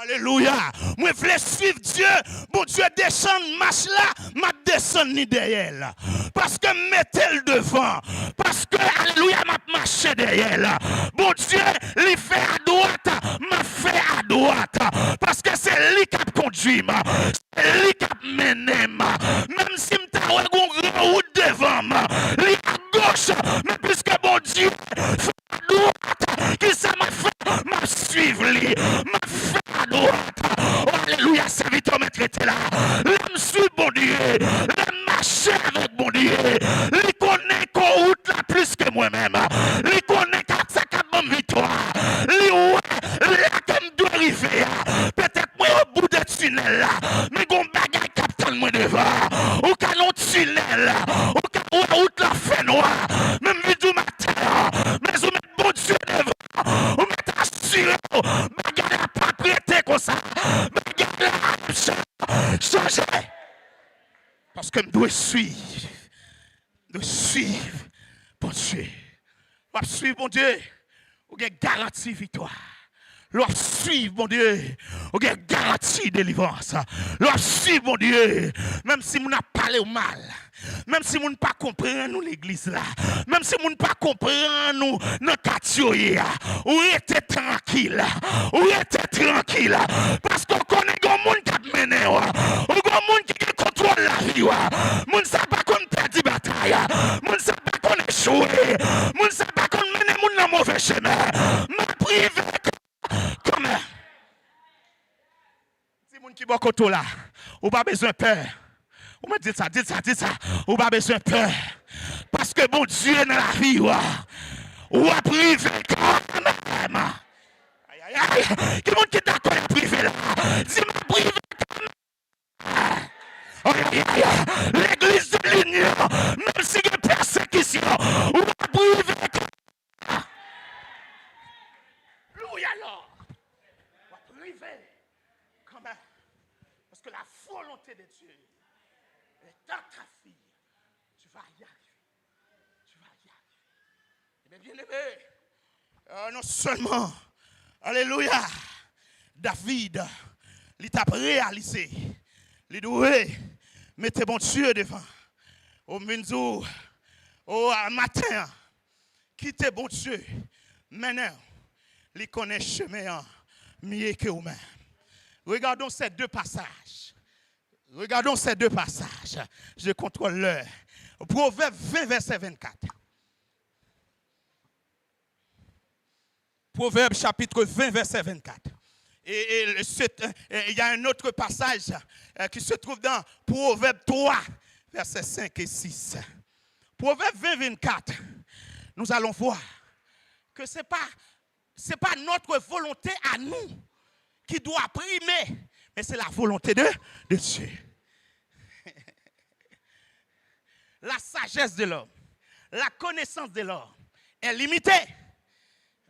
Alléluia. Moi, je veux suivre Dieu. Bon Dieu, descend, marche là, m'a descend ni derrière. Parce que mettez le devant. Parce que, alléluia, m'a marché derrière. Bon Dieu, il fait à droite, m'a fait à droite. Parce que c'est lui qui a conduit. C'est lui qui a mené. Même si je suis un grand route devant, lui à gauche. Mais puisque bon Dieu fait à droite, qui ça m'a fait, m'a suivre lui. M'a fait à droite. Oh, alléluia, serviteur maître était là. L'homme suit bon Dieu. L'homme marche avec bon Dieu. Il connaît qu'on route là plus que moi-même. Il connaît qu'à ça qu'a bonne victoire. Il ouais, là comme doit arriver. Peut-être moi au bout de tunnel là. Mais gon bagaille capitaine moi devant. Ou canon tunnel. Ou canon route là fait noir. Même vidéo matin. Mais vous mettez bon Dieu devant. Vous mettez assuré. Bagaille n'a pas prêté comme ça. Bagaille n'a changé. Parce que je dois suivre. De suivre bon Dieu. Je suivre bon Dieu. Vous avez garantie victoire. L'on suit, mon Dieu, on a garantie délivrance. L'on suit, mon Dieu, même si on n'a pas parlé mal, même si on n'a pas compris nous l'église là, même si on n'a pas compris nous notre quartier, on était tranquille, on était tranquille, parce qu'on connaît un monde qui a mené, on a un monde qui contrôle la vie, on ne sait pas qu'on perd la bataille, on ne sait pas qu'on échoue, on ne sait pas qu'on mène mon dans mauvais chemin, ma privé. Comme si mon qui boit côté là, ou pas besoin de peur. Ou me dites ça. Ou pas besoin de peur. Parce que bon Dieu dans la vie, ou a privé quand même. Aïe aïe aïe. Qui monde qui est d'accord à privé là? Dis-moi privé quand même. Aïe aïe aïe. L'église de l'Union, même s'il y a persécution, ou a privé quand même. Louis alors. Quand même. Parce que la volonté de Dieu est dans ta fille. Tu vas y arriver. Tu vas y arriver. Eh bien, bien-aimé, non seulement, alléluia, David, il t'a réalisé. Il doit mettre bon Dieu devant. Au minzo, au matin, quittez bon Dieu. Maintenant, il connaît le chemin mieux que vous-même. Regardons ces deux passages. Je contrôle l'heure. Proverbe 20, verset 24. Proverbe chapitre 20, verset 24. Et il y a un autre passage qui se trouve dans Proverbe 3, verset 5 et 6. Proverbe 20, 24. Nous allons voir que ce n'est pas notre volonté à nous qui doit primer, mais c'est la volonté de Dieu. La sagesse de l'homme, la connaissance de l'homme est limitée.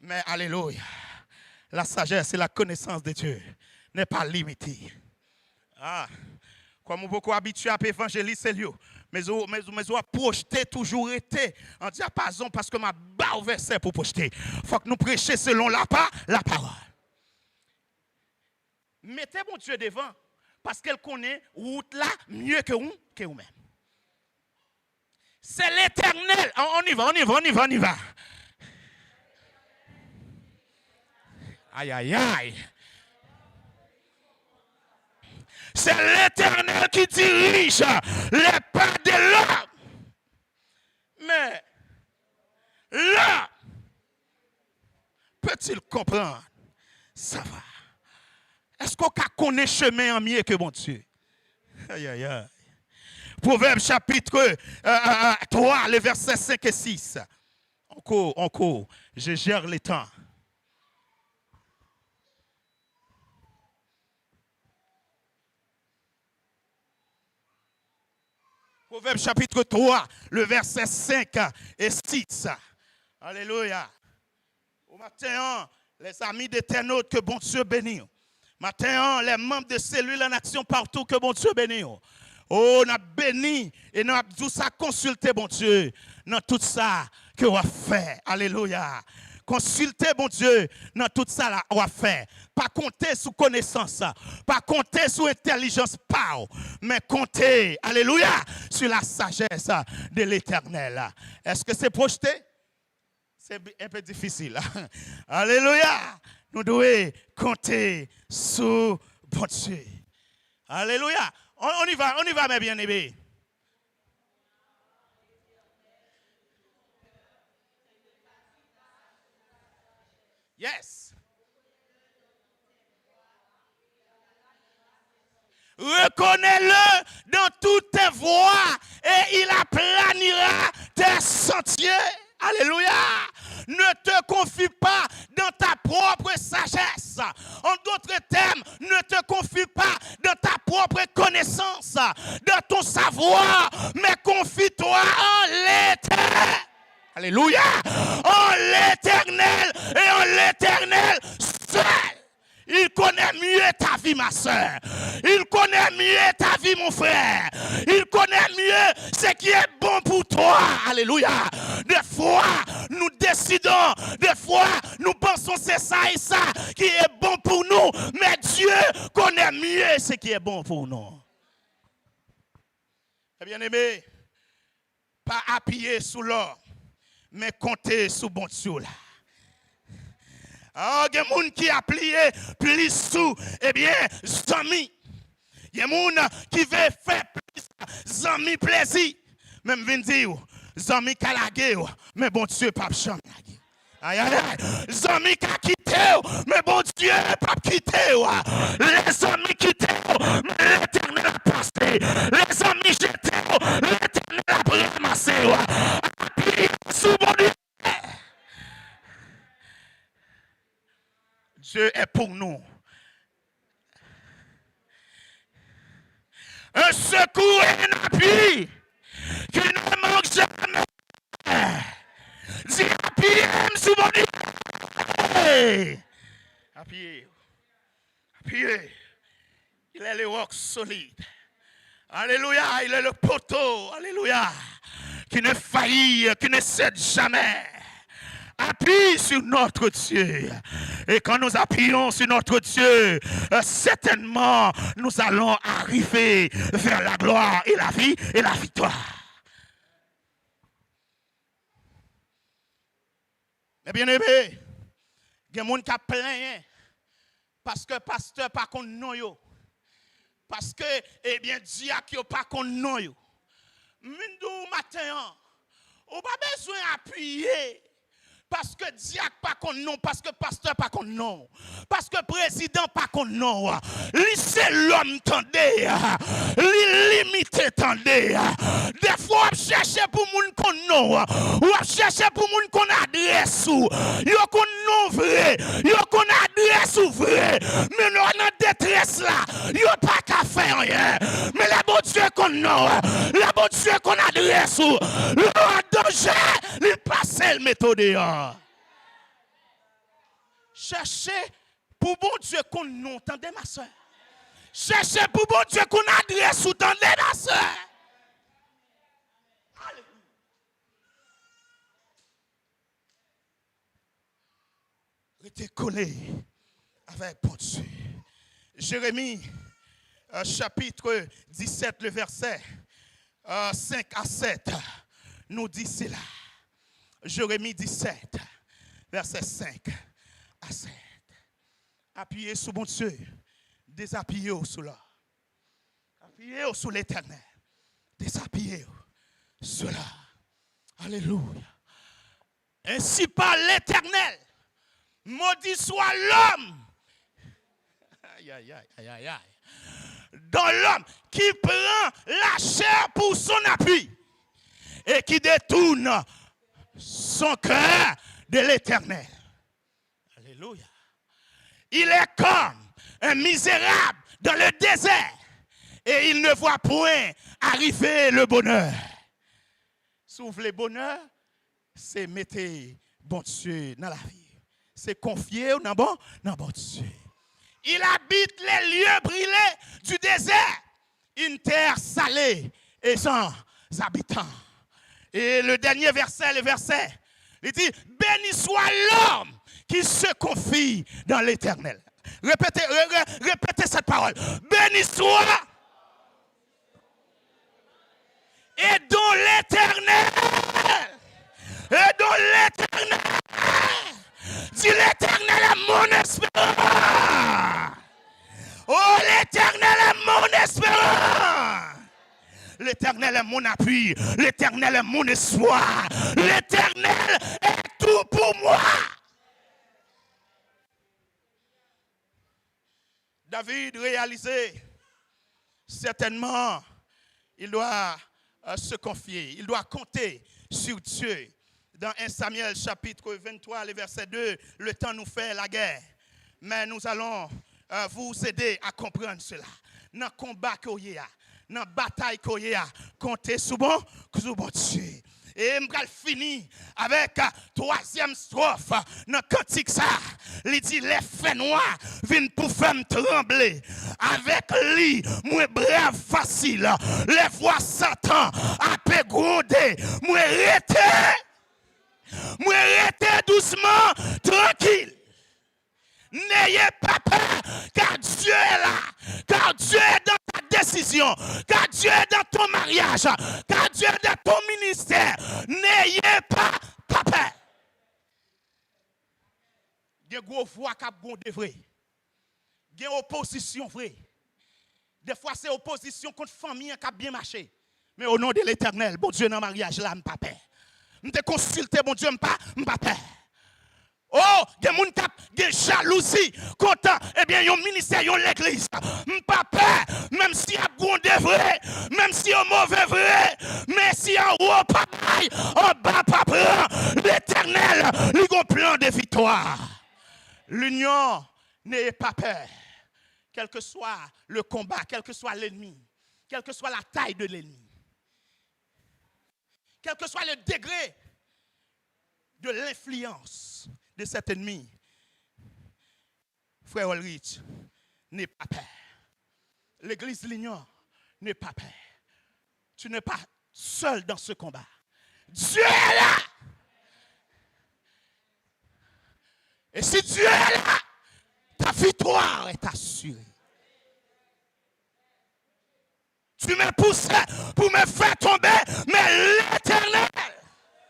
Mais alléluia, la sagesse et la connaissance de Dieu n'est pas limitée. Ah, comme beaucoup habitués à évangéliser, mais on a projeté, toujours été en diapason parce que ma barre verset pour projeter. Il faut que nous prêchions selon la parole. Mettez mon Dieu devant parce qu'elle connaît route là mieux que vous-même. C'est l'Éternel. On y va. Aïe, aïe, aïe. C'est l'Éternel qui dirige les pas de l'homme. Mais là, peut-il comprendre? Ça va. Est-ce qu'on connaît le chemin en mieux que mon Dieu? Aïe, aïe, aïe. Proverbe chapitre 3, les versets 5 et 6. Encore. Je gère les temps. Proverbe chapitre 3, le verset 5 et 6. Alléluia. Au matin, les amis d'éternel, que bon Dieu bénisse. Matin, les membres de cellules en action partout, que bon Dieu bénisse. Oh, on a béni et on a tout ça consulté, bon Dieu, dans tout ça que on a fait. Alléluia. Consulter, bon Dieu, dans tout ça là, on va faire. Pas compter sous connaissance, pas compter sous intelligence, pas, mais compter, alléluia, sur la sagesse de l'Éternel. Est-ce que c'est projeté? C'est un peu difficile. Alléluia. Nous devons compter sur bon Dieu. Alléluia. On y va, mes bien-aimés. Yes. Reconnais-le dans toutes tes voies et il aplanira tes sentiers. Alléluia. Ne te confie pas dans ta propre sagesse. En d'autres termes, ne te confie pas dans ta propre connaissance, dans ton savoir, mais confie-toi en l'Éternel. Alléluia. En l'Éternel et en l'Éternel seul. Il connaît mieux ta vie, ma soeur. Il connaît mieux ta vie, mon frère. Il connaît mieux ce qui est bon pour toi. Alléluia. Des fois, nous décidons. Des fois, nous pensons c'est ça et ça qui est bon pour nous. Mais Dieu connaît mieux ce qui est bon pour nous. Bien-aimé, pas appuyer sous l'or, mais compter sous bon Dieu là. Ah, il y a des gens qui a plié plus sous, eh bien, amis. Il y a des gens qui veulent faire plus amis plaisir. Même vient dire, amis qui lagué, mais bon Dieu, pas chambre. Aïe, aïe, aïe. Amis qui a quitté, mais bon Dieu, pas quitté. Les amis quitté, mais l'Éternel a passé. Les amis jetés, l'Éternel a ramassé. Appuyez sous mon Dieu. Dieu est pour nous. Un secours et un appui qui ne manque jamais. Dis appuyez sous mon Dieu. Appuyez. Appuyez. Il est le roc solide. Alléluia. Il est le poteau. Alléluia. Qui ne faillit, qui ne cède jamais. Appuie sur notre Dieu. Et quand nous appuyons sur notre Dieu, certainement nous allons arriver vers la gloire et la vie et la victoire. Mais bien aimé, il y a des gens qui plaignent parce que pasteur pas contre nous. Parce que, eh bien, diacre pas contre nous. Mindou matin, on n'a pas besoin d'appuyer. Parce que diacre pas contre nous, parce que pasteur pas contre nous, parce que président pas contre nous. C'est l'homme tendez, limité tendez. Des fois on cherche pour moun qu'on nous, ou on cherche pour moun qu'on adresse ou, yo qu'on nous vrai, yo qu'on adresse ou vrai. Mais nous en détresse là, yo pas qu'à faire rien. Mais la bon Dieu qu'on nous, la bon Dieu qu'on adresse ou, le danger, il passe le méthode. Cherchez pour bon Dieu qu'on nous, entendez ma soeur. Cherchez pour bon Dieu qu'on adresse ou entendez ma soeur. Restez collé avec bon Dieu. Jérémie, chapitre 17, le verset 5 à 7, nous dit cela. Jérémie 17, verset 5 à 7. Appuyez sur mon Dieu, désappuyez sur là. Appuyez sur l'Éternel, désappuyez sur là. Alléluia. Ainsi par l'Éternel, maudit soit l'homme. Aïe, aïe, aïe, aïe, aïe. Dans l'homme qui prend la chair pour son appui et qui détourne son cœur de l'Éternel. Alléluia. Il est comme un misérable dans le désert et il ne voit point arriver le bonheur. Sauf le bonheur, c'est mettre bon Dieu dans la vie. C'est confier dans bon Dieu. Il habite les lieux brûlés du désert, une terre salée et sans habitants. Et le dernier verset, le verset Il dit, béni soit l'homme qui se confie dans l'Éternel. Répétez cette parole. Béni soit et dans l'Éternel. Et dans l'Éternel. Dis l'Éternel est mon espérance. Oh, l'Éternel est mon espérance. L'Éternel est mon appui. L'Éternel est mon espoir. L'Éternel est tout pour moi. David réalisait certainement, il doit se confier, il doit compter sur Dieu. Dans 1 Samuel chapitre 23, le verset 2, le temps nous fait la guerre. Mais nous allons vous aider à comprendre cela. Dans le combat qu'on y a, dans la bataille qu'on y a, comptez sur bon Dieu. Et je vais finir avec la troisième strophe dans le cantique ça. Il dit, les faits noirs viennent pour faire me trembler. Avec lui, moi brave facile. Les voix Satan a peu grondé. Moi rester doucement, tranquille. N'ayez pas peur, car Dieu est là, car Dieu est dans ta décision, car Dieu est dans ton mariage, car Dieu est dans ton ministère. N'ayez pas peur. Il y a des gros voix qui ont des vrais. Il y a opposition vraie. Des fois, c'est opposition contre famille qui a bien marché. Mais au nom de l'Éternel, bon Dieu, dans le mariage, là, je ne pas peur. Je te consulter, bon Dieu, je ne pas peur. Oh, des gens qui ont jalousie, content, eh bien, ils ont ministère, ils ont l'église. Pas peur, même si y a bon de vrai, même si y a mauvais vrai, mais si y a haut pas pareil, en bas pas prend, l'Éternel, il a un plan de victoire. L'union n'ayez pas peur, quel que soit le combat, quel que soit l'ennemi, quelle que soit la taille de l'ennemi, quel que soit le degré de l'influence de cet ennemi, frère Ulrich, n'aie pas peur. L'église Lignon, n'aie pas peur. Tu n'es pas seul dans ce combat. Dieu est là. Et si Dieu est là, ta victoire est assurée. Tu me poussais pour me faire tomber, mais l'Éternel.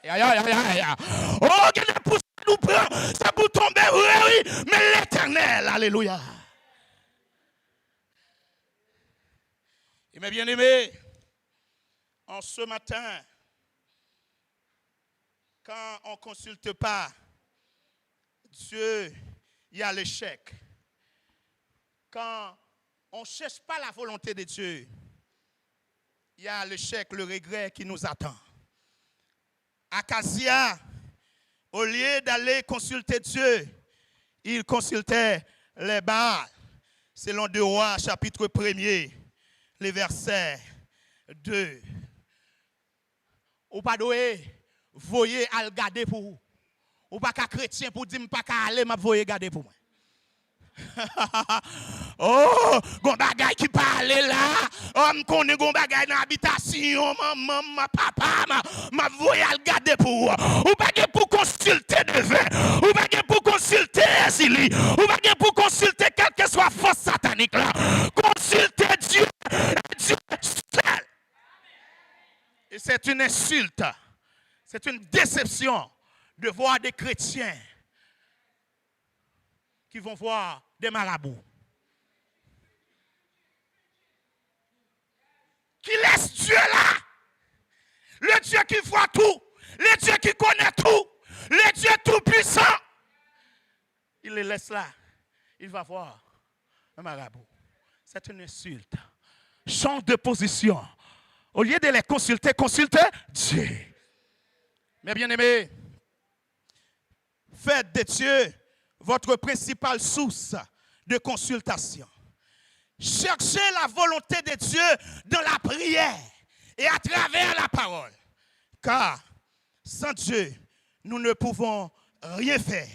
Oh, qui ne pousse pas nous prendre, c'est pour tomber, oui, mais l'Éternel, alléluia. Et mes bien-aimés, en ce matin, quand on ne consulte pas Dieu, il y a l'échec. Quand on ne cherche pas la volonté de Dieu, il y a l'échec, le regret qui nous attend. Acasia, au lieu d'aller consulter Dieu, il consultait les Baals. Selon 2 Rois, chapitre 1er, les versets 2. Ou pas doué, voyez à le garder pour vous. Ou pas qu'un chrétien pour dire pas qu'à aller, m'a voyez garder pour moi. Oh, gon bagay qui parle là, on connaît gon bagay dans habitation, maman, papa, m'a voyé à le garder pour ou pas pour consulter devant, ou pas pour consulter Asili, ou pas pour consulter quelle que soit force satanique là. Consulter Dieu, Dieu seul. Et c'est une insulte, c'est une déception de voir des chrétiens qui vont voir des marabouts. Qui laisse Dieu là. Le Dieu qui voit tout. Le Dieu qui connaît tout. Le Dieu tout puissant. Il les laisse là. Il va voir un marabout. C'est une insulte. Change de position. Au lieu de les consulter, consultez Dieu. Mes bien-aimés, faites de Dieu votre principale source de consultation. Cherchez la volonté de Dieu dans la prière et à travers la parole. Car sans Dieu, nous ne pouvons rien faire.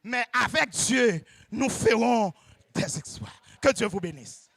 Mais avec Dieu, nous ferons des exploits. Que Dieu vous bénisse.